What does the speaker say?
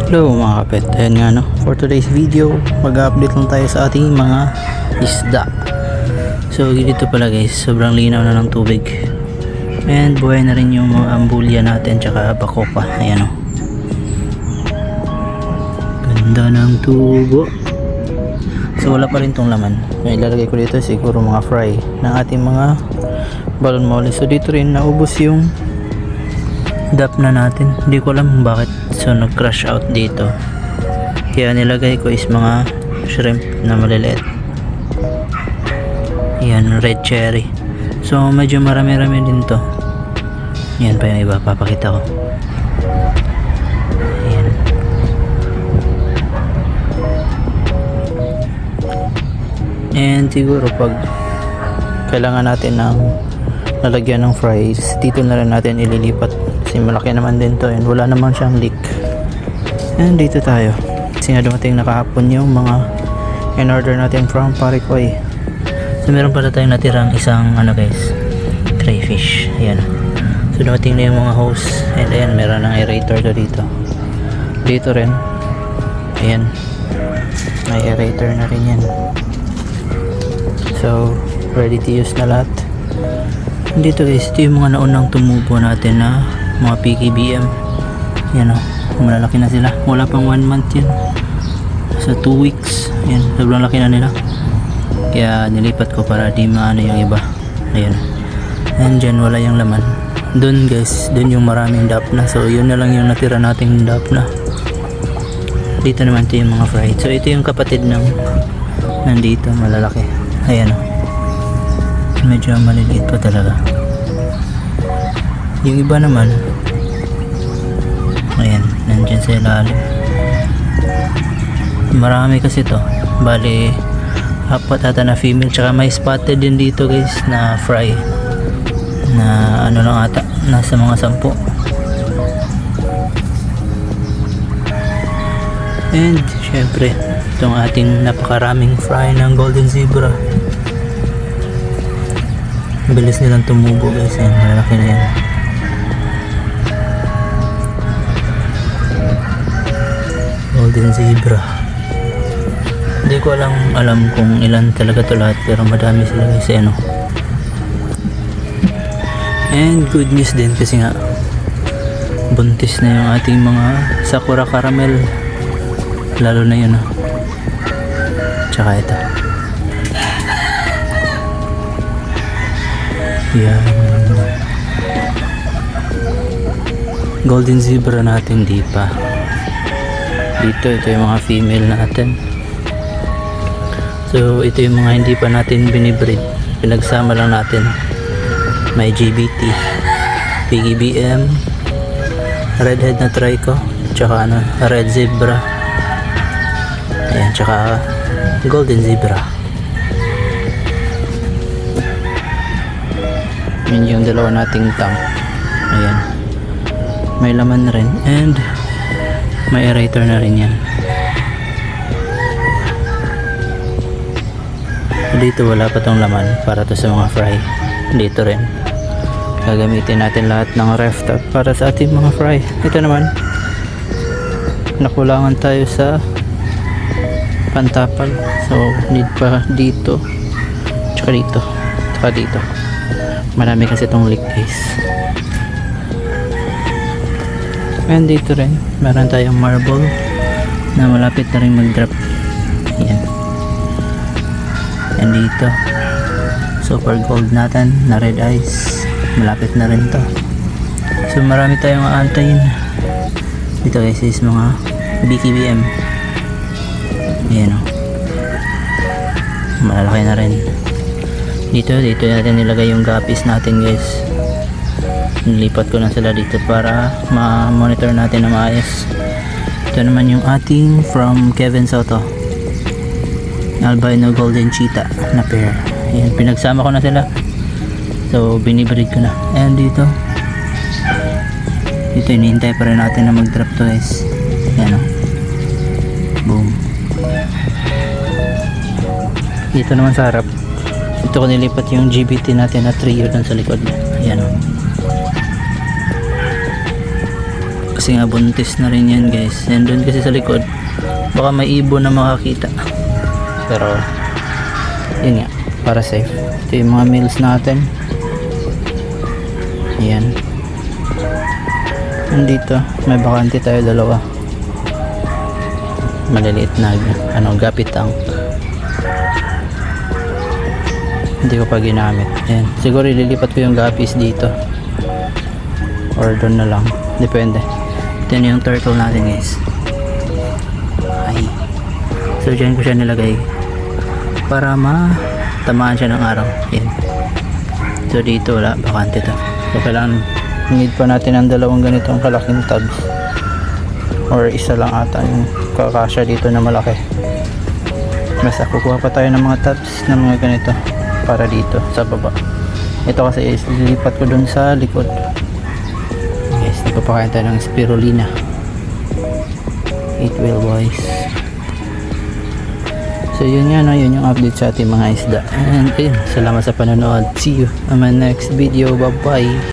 Hello mga kapet, ayan nga no, for today's video mag-update lang tayo sa ating mga isda. So dito pala guys, sobrang linaw na ng tubig and buhay na rin yung mga ambulya natin tsaka bakopa. Ayan o, ganda ng tubo. So wala pa rin tong laman, may ilalagay ko dito siguro mga fry ng ating mga balon molly. So dito rin naubos yung dap na natin, hindi ko alam bakit so nag-crash out dito, kaya nilagay ko is mga shrimp na maliliit. Yan, red cherry, so medyo marami-rami din to. Yan pa yung iba, papakita ko. Yan. And siguro pag kailangan natin ng lalagyan ng fries, dito na rin natin ililipat kasi malaki naman din to and wala naman siyang leak. And dito tayo kasi nga dumating na kahapon yung mga in order natin from Parikoy. So meron pala tayong natirang isang guys, crayfish. Ayan, so dumating na yung mga hose and ayan, meron ng aerator to dito. Dito rin, ayan, may aerator na rin yan. So ready to use na lahat. Dito guys, ito yung mga naunang tumubo natin na mga PKBM. Yan o, malalaki na sila. Wala pang 1 month yan, sa 2 weeks. Yan, sobrang laki na nila, kaya nilipat ko para di maano yung iba. Ayan, and dyan wala yung laman. Dun guys, dun yung maraming dapna, so yun na lang yung natira nating dapna. Dito naman ito yung mga fried. So ito yung kapatid ng nandito, malalaki. Ayan o, medyo maliliit pa talaga. Yung iba naman, ayan, nandyan sa ilalim. Marami kasi to, bali apat ata na female, tsaka may spotted din dito guys na fry na ano lang ata, nasa mga 10. And syempre itong ating napakaraming fry ng golden zebra, bilis nilang tumubo guys. Yan, malaki na yan. Golden zebra, hindi ko alam kung ilan talaga to lahat, pero madami sila guys. Ano, and good news din kasi nga buntis na yung ating mga sakura caramel, lalo na yun tsaka ito. Yan, golden zebra natin di pa. Dito, ito yung mga female natin. So ito yung mga hindi pa natin binibreed, pinagsama lang natin. May GBT, PGBM, redhead na trico, tsaka red zebra, ayan, tsaka golden zebra. Yun yung dalawa nating tank. Ayan, may laman na rin and may aerator na rin yan. Dito wala pa tong laman para to sa mga fry. Dito rin gagamitin natin lahat ng ref top para sa ating mga fry. Ito naman, nakulangan tayo sa pantapal, so need pa dito tsaka dito tsaka dito. Marami kasi itong leak guys. And dito rin meron tayong marble na malapit na rin mag drop. Yan, and dito super gold natin na red eyes, malapit na rin to. So marami tayong aantayin dito guys is mga BKBM. Yan o, malalaki na rin. Dito natin nilagay yung guppies natin guys. Nilipat ko na sila dito para ma-monitor natin na maayos. Ito naman yung ating from Kevin Soto, albino golden cheetah na pair. Ayan, pinagsama ko na sila, so binibreed ko na. And dito hinihintay pa rin natin na mag drop to guys. Ayan o, boom. Dito naman sa harap, ito ko nilipat yung GBT natin na trio dun sa likod. Ayan o, kasi nga buntis na rin yan guys. And doon kasi sa likod baka may ibon na makakita, pero yun nga, para safe. Ito yung mga meals natin. Ayan. Nandito may bakante tayo, dalawa, maliliit na gapit tank. Hindi ko pa ginamit. Ayan. Siguro ililipat ko yung gapis dito or doon na lang, depende. Ito na yung turtle natin guys. Ay, so dyan ko siya nilagay para matamaan siya ng araw. Ayan. So dito wala, bakante to. So kailangan, need pa natin ang dalawang ganitong kalaking tubs, or isa lang ata yung kakasya dito na malaki. Basta kukuha pa tayo ng mga tubs na mga ganito para dito sa baba. Ito kasi is lilipat ko dun sa likod. Guys, nagpapakain tayo ng spirulina. Eat well boys. So yun yan, yun yung update sa ating mga isda. And ayun, salamat sa panonood. See you on my next video. Bye bye.